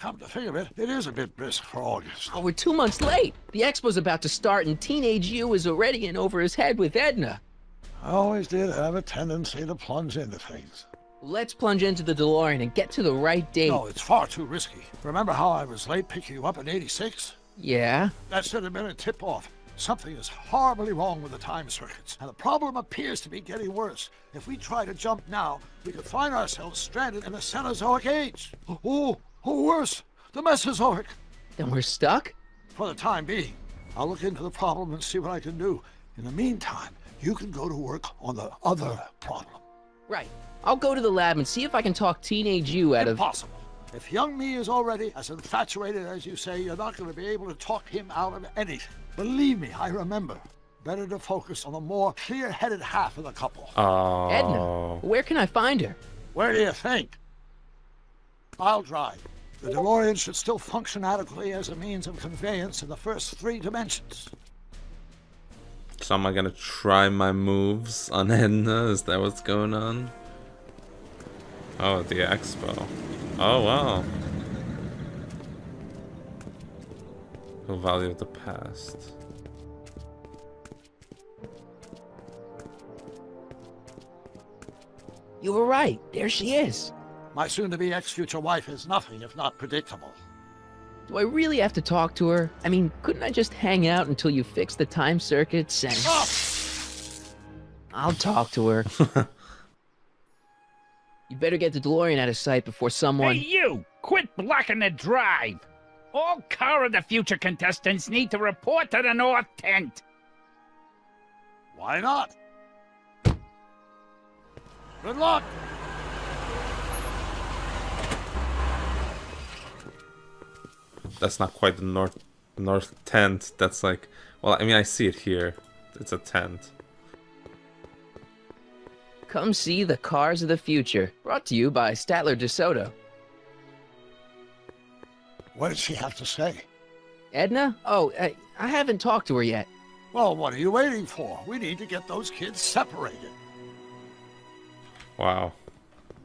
Come to think of it, it is a bit brisk for August. Oh, we're 2 months late. The expo's about to start and Teenage You is already in over his head with Edna. I always did have a tendency to plunge into things. Let's plunge into the DeLorean and get to the right date. No, it's far too risky. Remember how I was late picking you up in '86? Yeah? That should have been a tip-off. Something is horribly wrong with the time circuits, and the problem appears to be getting worse. If we try to jump now, we could find ourselves stranded in the Cenozoic age. Oh, worse, the Mesozoic. Then we're stuck? For the time being. I'll look into the problem and see what I can do. In the meantime, you can go to work on the other problem. Right. I'll go to the lab and see if I can talk Teenage You out of... Impossible. If young me is already as infatuated as you say, you're not going to be able to talk him out of anything. Believe me, I remember. Better to focus on the more clear-headed half of the couple. Oh. Edna, where can I find her? Where do you think? I'll drive. The DeLorean should still function adequately as a means of conveyance in the first 3 dimensions. So am I gonna try my moves on Edna? Is that what's going on? Oh, the expo. Oh, wow. The value of the past. You were right. There she is. My soon-to-be ex-future wife is nothing if not predictable. Do I really have to talk to her? I mean, couldn't I just hang out until you fix the time circuits and... Stop! I'll talk to her. You better get the DeLorean out of sight before someone... Hey, you! Quit blocking the drive! All Car of the Future contestants need to report to the North Tent. Why not? Good luck! That's not quite the north tent. That's like, well, I mean, I see it here. It's a tent. Come see the Cars of the Future. Brought to you by Statler DeSoto. What did she have to say? Edna? Oh, I haven't talked to her yet. Well, what are you waiting for? We need to get those kids separated. Wow.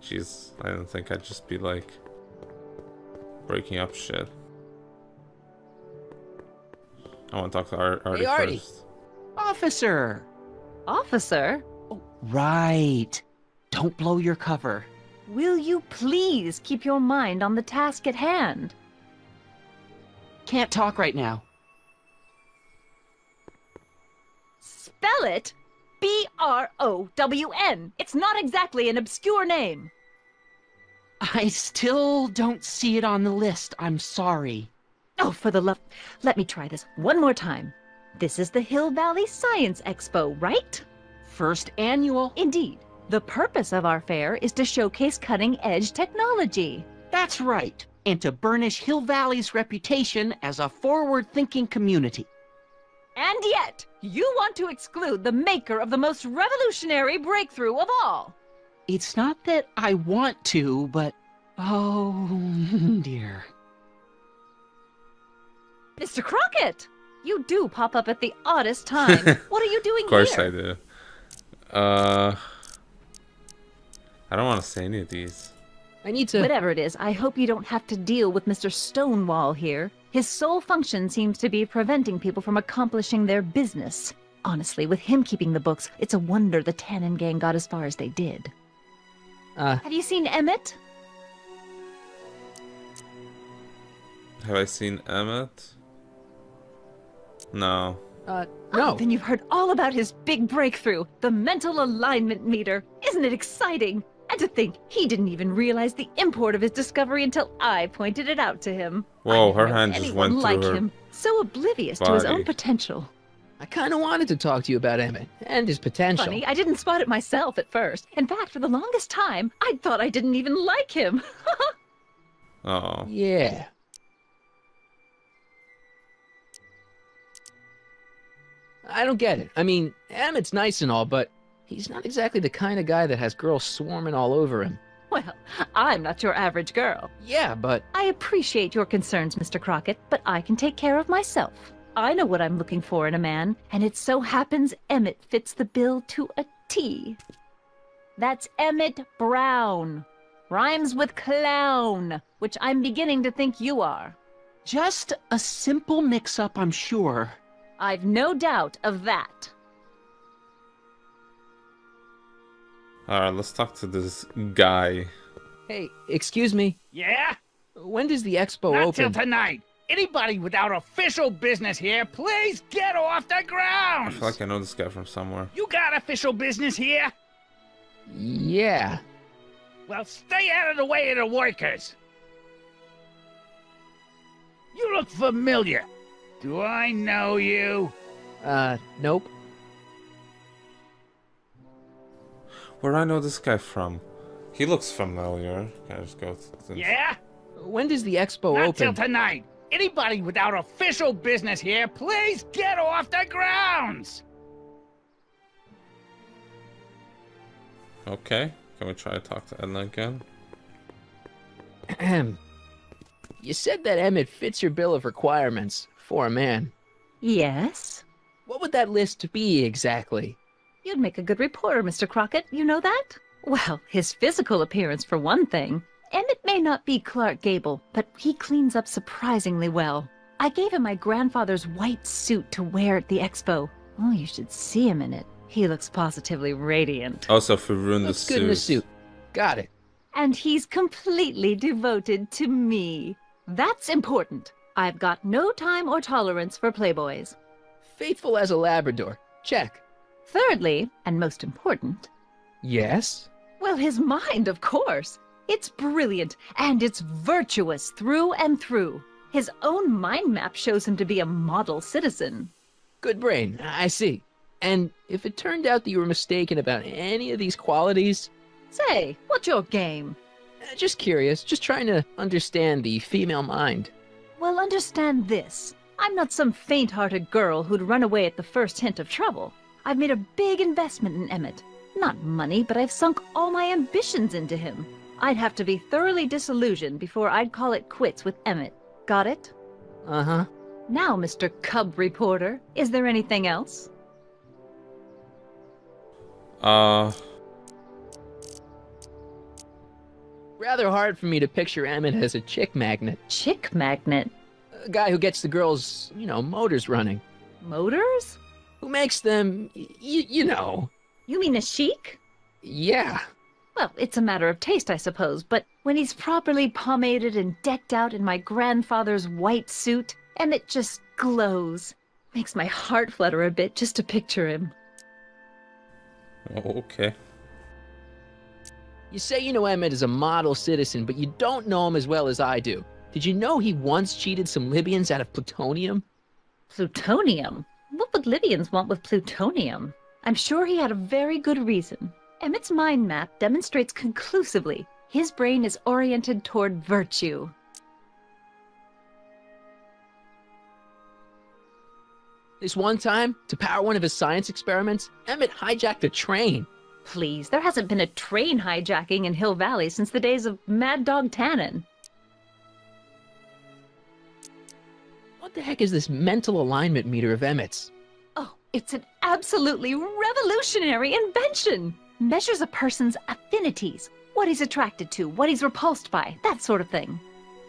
Jeez, I didn't think I'd just be like breaking up shit. I want to talk to Artie Hey, Artie. first. Officer! Officer, Oh, right. Don't blow your cover. will you please keep your mind on the task at hand? Can't talk right now. Spell it B-R-O-W-N. It's not exactly an obscure name. I still don't see it on the list. I'm sorry. Oh, for the love... Let me try this one more time. This is the Hill Valley Science Expo, right? First annual. Indeed. The purpose of our fair is to showcase cutting-edge technology. That's right. And to burnish Hill Valley's reputation as a forward-thinking community. And yet, you want to exclude the maker of the most revolutionary breakthrough of all. It's not that I want to, but... oh, dear. Mr. Crockett! You do pop up at the oddest time. What are you doing here? Of course I do. I don't want to say any of these. I need to... Whatever it is, I hope you don't have to deal with Mr. Stonewall here. His sole function seems to be preventing people from accomplishing their business. Honestly, with him keeping the books, it's a wonder the Tannen gang got as far as they did. Have you seen Emmett? Have I seen Emmett? No. no. Oh, then you've heard all about his big breakthrough, the mental alignment meter. Isn't it exciting? And to think, he didn't even realize the import of his discovery until I pointed it out to him. Whoa, I her never hand known just anyone went like through her him, so oblivious to his own body. potential. I kind of wanted to talk to you about Emmett and his potential. Funny, I didn't spot it myself at first. In fact, for the longest time, I thought I didn't even like him. Oh. Yeah. I don't get it. I mean, Emmett's nice and all, but he's not exactly the kind of guy that has girls swarming all over him. Well, I'm not your average girl. Yeah, but... I appreciate your concerns, Mr. Crockett, but I can take care of myself. I know what I'm looking for in a man, and it so happens Emmett fits the bill to a T. That's Emmett Brown. Rhymes with clown, which I'm beginning to think you are. Just a simple mix-up, I'm sure. I've no doubt of that. Alright, let's talk to this guy. Hey, excuse me. Yeah? When does the expo Not open? till tonight. Anybody without official business here, please get off the I grounds! feel like I know this guy from somewhere. You got official business here? Yeah. Well, stay out of the way of the workers. You look familiar. Do I know you? Nope. Where do I know this guy from? He looks familiar. Can I just go to... Yeah? When does the expo Not open? till tonight. Anybody without official business here, please get off the grounds! Okay. Can we try to talk to Edna again? Ahem. You said that Emmett fits your bill of requirements for a man. Yes? What would that list be exactly? You'd make a good reporter, Mr. Crockett, you know that? Well, his physical appearance for one thing. Emmett may not be Clark Gable, but he cleans up surprisingly well. I gave him my grandfather's white suit to wear at the expo. Oh, you should see him in it. He looks positively radiant. Also, if we ruin the Looks good in a suit. Got it. And he's completely devoted to me. That's important. I've got no time or tolerance for playboys. Faithful as a Labrador. Check. Thirdly, and most important, Yes? well, his mind, of course. It's brilliant, and it's virtuous through and through. His own mind map shows him to be a model citizen. Good brain. I see. And if it turned out that you were mistaken about any of these qualities, Say, what's your game? just curious, just trying to understand the female mind. Well, understand this. I'm not some faint-hearted girl who'd run away at the first hint of trouble. I've made a big investment in Emmett. Not money, but I've sunk all my ambitions into him. I'd have to be thoroughly disillusioned before I'd call it quits with Emmett. Got it? Uh-huh. Now, Mr. Cub Reporter, is there anything else? Rather hard for me to picture Emmett as a chick magnet. Chick magnet? A guy who gets the girls, motors running. Motors? Who makes them, you know. You mean a chic? Yeah. Well, it's a matter of taste, I suppose, but when he's properly pomaded and decked out in my grandfather's white suit, Emmett just glows. Makes my heart flutter a bit just to picture him. Okay. You say you know Emmett is a model citizen, but you don't know him as well as I do. Did you know he once cheated some Libyans out of plutonium? Plutonium? What would Libyans want with plutonium? I'm sure he had a very good reason. Emmett's mind map demonstrates conclusively his brain is oriented toward virtue. This one time, to power one of his science experiments, Emmett hijacked a train. Please, there hasn't been a train hijacking in Hill Valley since the days of Mad Dog Tannen. What the heck is this mental alignment meter of Emmett's? Oh, it's an absolutely revolutionary invention! Measures a person's affinities, what he's attracted to, what he's repulsed by, that sort of thing.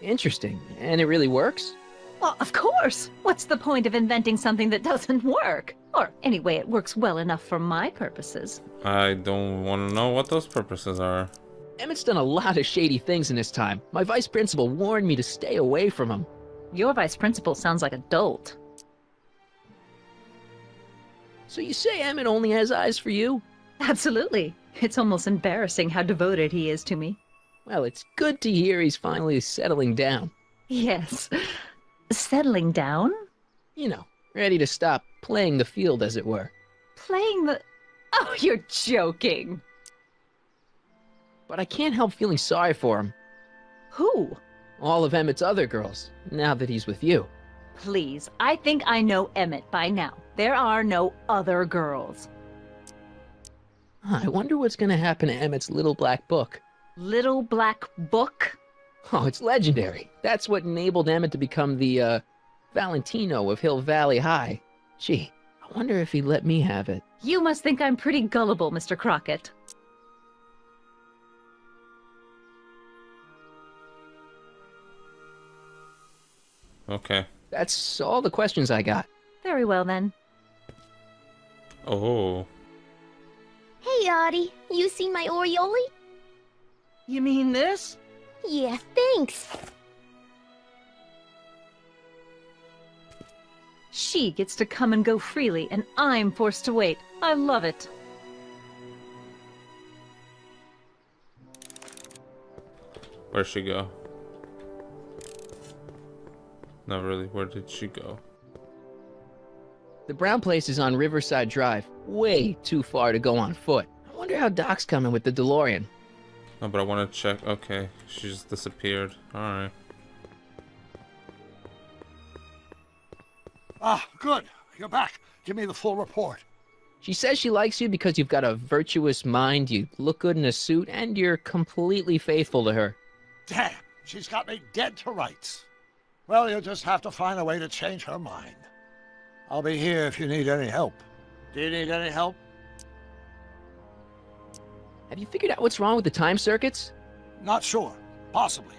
Interesting. And it really works? Well, of course! What's the point of inventing something that doesn't work? Or, anyway, it works well enough for my purposes. I don't want to know what those purposes are. Emmett's done a lot of shady things in his time. My vice principal warned me to stay away from him. Your vice principal sounds like a dolt. So you say Emmett only has eyes for you? Absolutely. It's almost embarrassing how devoted he is to me. Well, it's good to hear he's finally settling down. Yes. Settling down? You know, ready to stop playing the field, as it were. Playing the... Oh, you're joking. But I can't help feeling sorry for him. Who? All of Emmett's other girls, now that he's with you. Please, I think I know Emmett by now. There are no other girls. I wonder what's gonna happen to Emmett's little black book. Little black book? Oh, it's legendary. That's what enabled Emmett to become the, Valentino of Hill Valley High. Gee, I wonder if he'd let me have it. You must think I'm pretty gullible, Mr. Crockett. Okay. That's all the questions I got. Very well, then. Oh. Hey, Artie, you see my Oriole? You mean this? Yeah, thanks. She gets to come and go freely, and I'm forced to wait. I love it. Where'd she go? Not really. Where did she go? The Brown place is on Riverside Drive. Way too far to go on foot. I wonder how Doc's coming with the DeLorean. No, but I want to check. Okay, she just disappeared. Alright. Ah, good. You're back. Give me the full report. She says she likes you because you've got a virtuous mind, you look good in a suit, and you're completely faithful to her. Damn, she's got me dead to rights. Well, you'll just have to find a way to change her mind. I'll be here if you need any help. Do you need any help? Have you figured out what's wrong with the time circuits? Not sure. Possibly.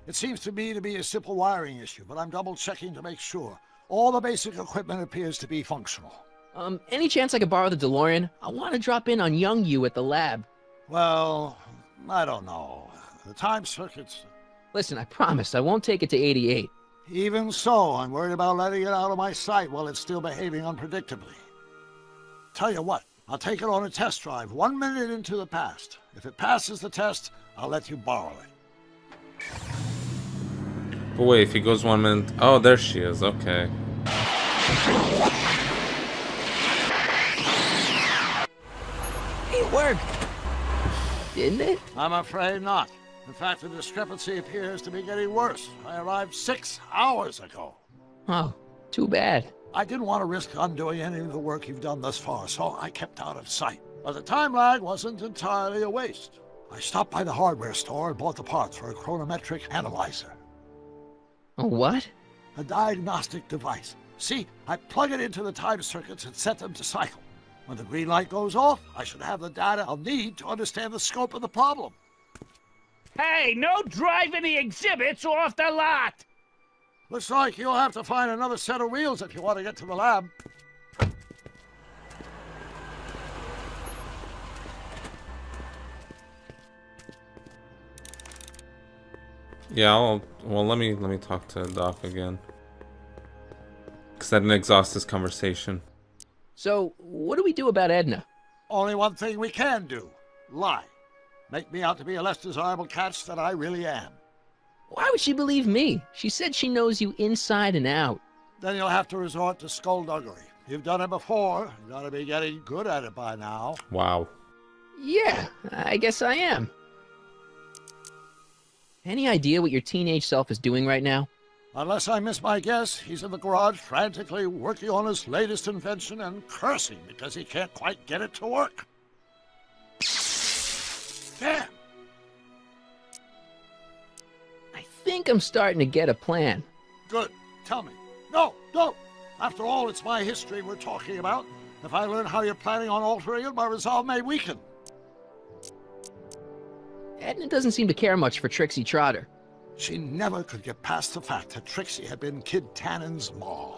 It seems to me to be a simple wiring issue, but I'm double-checking to make sure. All the basic equipment appears to be functional. Any chance I could borrow the DeLorean? I want to drop in on young you at the lab. Well, I don't know. The time circuits... Listen, I promise I won't take it to 88. Even so, I'm worried about letting it out of my sight while it's still behaving unpredictably. Tell you what, I'll take it on a test drive 1 minute into the past. If it passes the test, I'll let you borrow it. But wait, if he goes 1 minute... Oh, there she is. Okay. It worked! Didn't it? I'm afraid not. In fact, the discrepancy appears to be getting worse. I arrived 6 hours ago. Oh, too bad. I didn't want to risk undoing any of the work you've done thus far, so I kept out of sight. But the time lag wasn't entirely a waste. I stopped by the hardware store and bought the parts for a chronometric analyzer. A what? A diagnostic device. See, I plug it into the time circuits and set them to cycle. When the green light goes off, I should have the data I'll need to understand the scope of the problem. Hey, no driving the exhibits off the lot! Looks like you'll have to find another set of wheels if you want to get to the lab. Yeah, well, let me talk to Doc again. Because I didn't exhaust this conversation. So, what do we do about Edna? Only one thing we can do. Lie. Make me out to be a less desirable catch than I really am. Why would she believe me? She said she knows you inside and out. Then you'll have to resort to skullduggery. You've done it before. You gotta be getting good at it by now. Wow. Yeah, I guess I am. Any idea what your teenage self is doing right now? Unless I miss my guess, he's in the garage frantically working on his latest invention and cursing because he can't quite get it to work. Damn! I think I'm starting to get a plan. Good. Tell me. No, don't! After all, it's my history we're talking about. If I learn how you're planning on altering it, my resolve may weaken. Edna doesn't seem to care much for Trixie Trotter. She never could get past the fact that Trixie had been Kid Tannen's ma.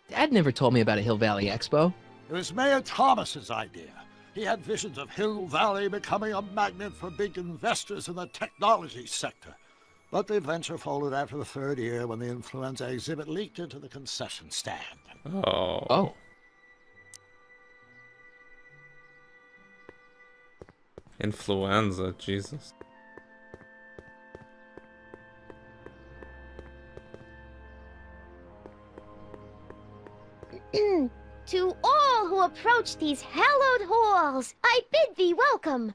Dad never told me about a Hill Valley Expo. It was Mayor Thomas's idea. He had visions of Hill Valley becoming a magnet for big investors in the technology sector. But the venture folded after the third year when the influenza exhibit leaked into the concession stand. Oh. Oh. Influenza, Jesus. To all who approach these hallowed halls, I bid thee welcome.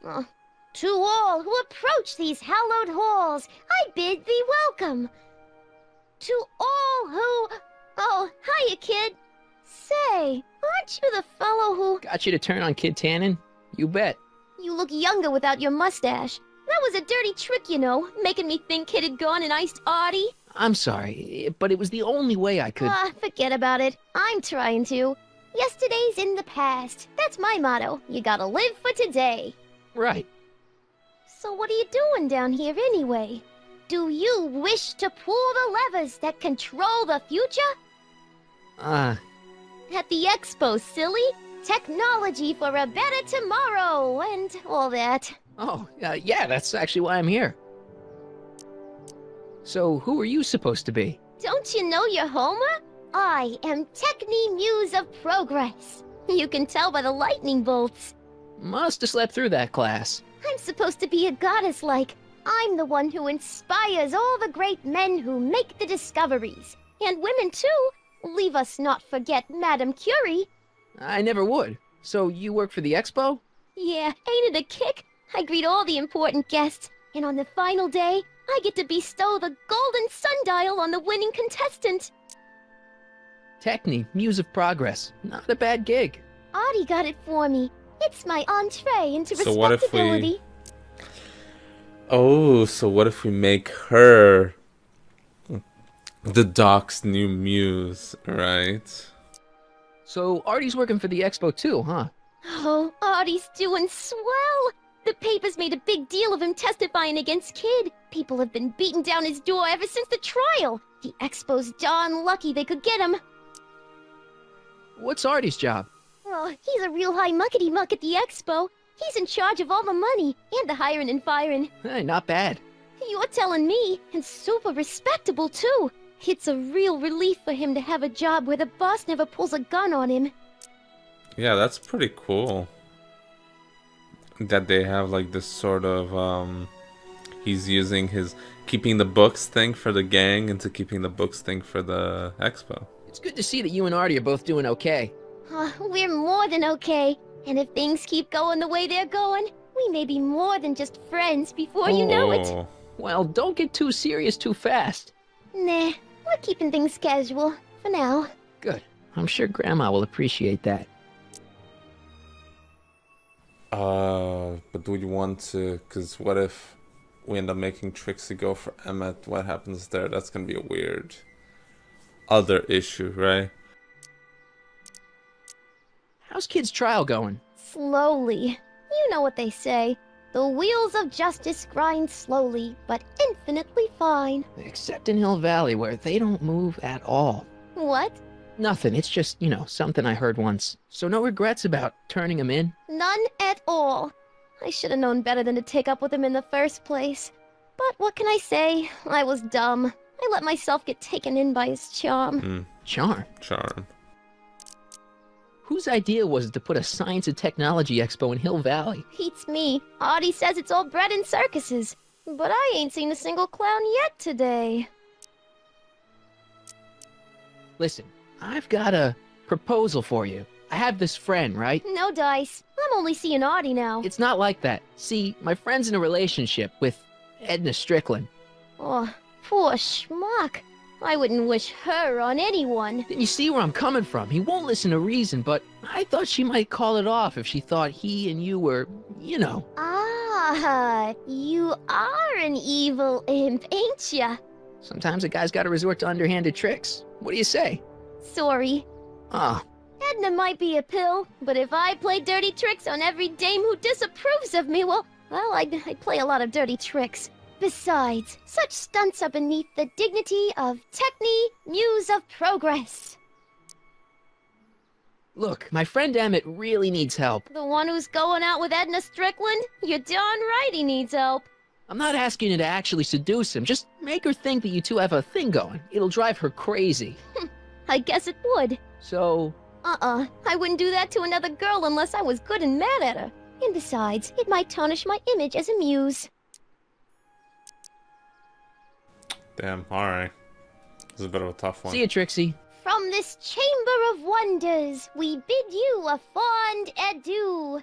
To all who approach these hallowed halls, I bid thee welcome. To all who... Oh, hiya, kid. Say, aren't you the fellow who... Got you to turn on Kid Tannen? You bet. You look younger without your mustache. That was a dirty trick, you know, making me think Kid had gone and iced Artie. I'm sorry, but it was the only way I could... Forget about it. I'm trying to. Yesterday's in the past. That's my motto. You gotta live for today. Right. So what are you doing down here anyway? Do you wish to pull the levers that control the future? At the expo, silly. Technology for a better tomorrow and all that. Oh, yeah, that's actually why I'm here. So, who are you supposed to be? Don't you know your Homer? I am Techne, Muse of Progress. You can tell by the lightning bolts. Must have slept through that class. I'm supposed to be a goddess-like. I'm the one who inspires all the great men who make the discoveries. And women, too. Leave us not forget Madame Curie. I never would. So, you work for the expo? Yeah, ain't it a kick? I greet all the important guests, and on the final day, I get to bestow the golden sundial on the winning contestant. Techne, Muse of Progress. Not a bad gig. Audie got it for me. It's my entree into So what if respectability. so what if we make her the Doc's new muse, right? So, Artie's working for the expo too, huh? Oh, Audie's doing swell. The papers made a big deal of him testifying against Kid. People have been beating down his door ever since the trial. The expo's darn lucky they could get him. What's Artie's job? Oh, he's a real high muckety-muck at the expo. He's in charge of all the money and the hiring and firing. Hey, not bad. You're telling me, and super respectable too. It's a real relief for him to have a job where the boss never pulls a gun on him. Yeah, that's pretty cool. That they have like this sort of he's using his keeping the books thing for the gang into keeping the books thing for the expo. It's good to see that you and Artie are both doing okay. We're more than okay. And if things keep going the way they're going, we may be more than just friends before you know it. Oh. Well, don't get too serious too fast. Nah, we're keeping things casual for now. Good. I'm sure Grandma will appreciate that. But do you want to? Because what if we end up making Trixie go for Emmett? What happens there? That's gonna be a weird other issue, right? How's Kid's trial going? Slowly. You know what they say. The wheels of justice grind slowly, but infinitely fine. Except in Hill Valley, where they don't move at all. What? Nothing. It's just, something I heard once. So no regrets about turning him in? None at all. I should have known better than to take up with him in the first place. But what can I say? I was dumb. I let myself get taken in by his charm. Charm? Charm. Whose idea was it to put a science and technology expo in Hill Valley? Beats me. Audie says it's all bred in circuses. But I ain't seen a single clown yet today. Listen, I've got a proposal for you. I have this friend, right? No dice. I'm only seeing Audie now. It's not like that. See, my friend's in a relationship with Edna Strickland. Oh, poor schmuck. I wouldn't wish her on anyone. Then you see where I'm coming from. He won't listen to reason, but I thought she might call it off if she thought he and you were, Ah, you are an evil imp, ain't ya? Sometimes a guy's gotta resort to underhanded tricks. What do you say? Sorry. Ah. Edna might be a pill, but if I play dirty tricks on every dame who disapproves of me, well, I'd play a lot of dirty tricks. Besides, such stunts are beneath the dignity of Techne, Muse of Progress. Look, my friend Emmett really needs help. The one who's going out with Edna Strickland? You're darn right he needs help. I'm not asking you to actually seduce him. Just make her think that you two have a thing going. It'll drive her crazy. I guess it would. So... I wouldn't do that to another girl unless I was good and mad at her. And besides, it might tarnish my image as a muse. Damn, alright. This is a bit of a tough one. See you, Trixie. From this chamber of wonders, we bid you a fond adieu.